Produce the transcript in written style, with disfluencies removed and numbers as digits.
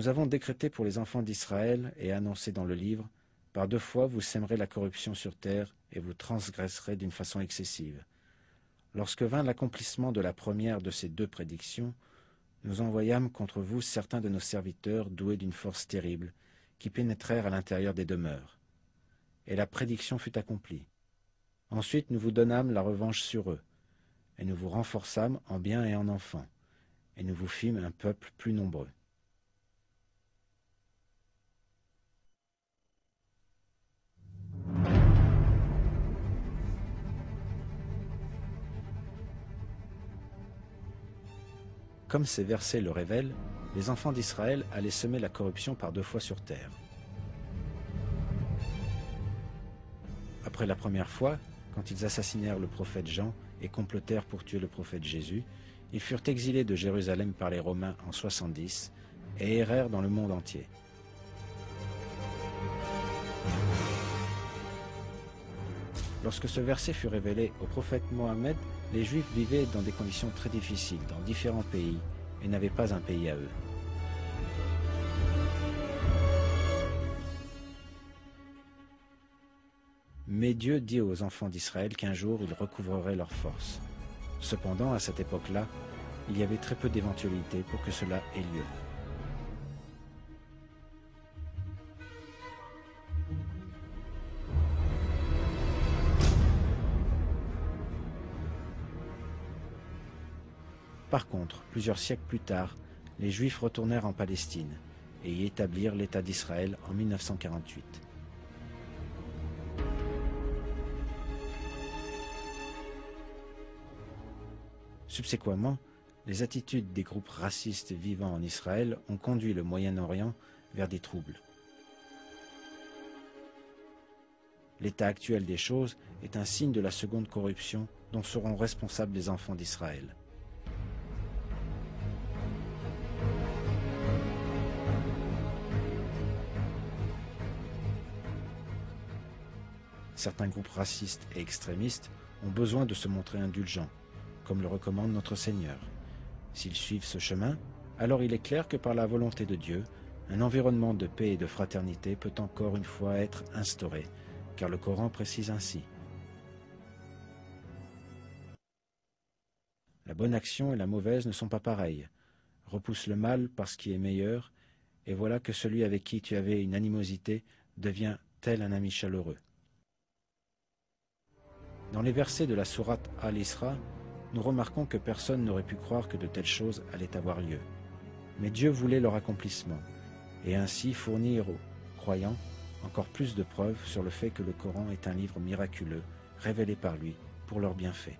Nous avons décrété pour les enfants d'Israël et annoncé dans le livre, par 2 fois vous sèmerez la corruption sur terre et vous transgresserez d'une façon excessive. Lorsque vint l'accomplissement de la première de ces 2 prédictions, nous envoyâmes contre vous certains de nos serviteurs doués d'une force terrible, qui pénétrèrent à l'intérieur des demeures. Et la prédiction fut accomplie. Ensuite nous vous donnâmes la revanche sur eux, et nous vous renforçâmes en biens et en enfants, et nous vous fîmes un peuple plus nombreux. Comme ces versets le révèlent, les enfants d'Israël allaient semer la corruption par 2 fois sur terre. Après la première fois, quand ils assassinèrent le prophète Jean et complotèrent pour tuer le prophète Jésus, ils furent exilés de Jérusalem par les Romains en 70 et errèrent dans le monde entier. Lorsque ce verset fut révélé au prophète Mohammed, les Juifs vivaient dans des conditions très difficiles dans différents pays et n'avaient pas un pays à eux. Mais Dieu dit aux enfants d'Israël qu'un jour ils recouvreraient leur force. Cependant, à cette époque-là, il y avait très peu d'éventualités pour que cela ait lieu. Par contre, plusieurs siècles plus tard, les Juifs retournèrent en Palestine et y établirent l'État d'Israël en 1948. Subséquemment, les attitudes des groupes racistes vivant en Israël ont conduit le Moyen-Orient vers des troubles. L'état actuel des choses est un signe de la seconde corruption dont seront responsables les enfants d'Israël. Certains groupes racistes et extrémistes ont besoin de se montrer indulgents, comme le recommande notre Seigneur. S'ils suivent ce chemin, alors il est clair que par la volonté de Dieu, un environnement de paix et de fraternité peut encore une fois être instauré, car le Coran précise ainsi. La bonne action et la mauvaise ne sont pas pareilles. Repousse le mal par ce qui est meilleur, et voilà que celui avec qui tu avais une animosité devient tel un ami chaleureux. Dans les versets de la sourate Al-Isra, nous remarquons que personne n'aurait pu croire que de telles choses allaient avoir lieu. Mais Dieu voulait leur accomplissement, et ainsi fournir aux croyants encore plus de preuves sur le fait que le Coran est un livre miraculeux, révélé par lui, pour leur bienfait.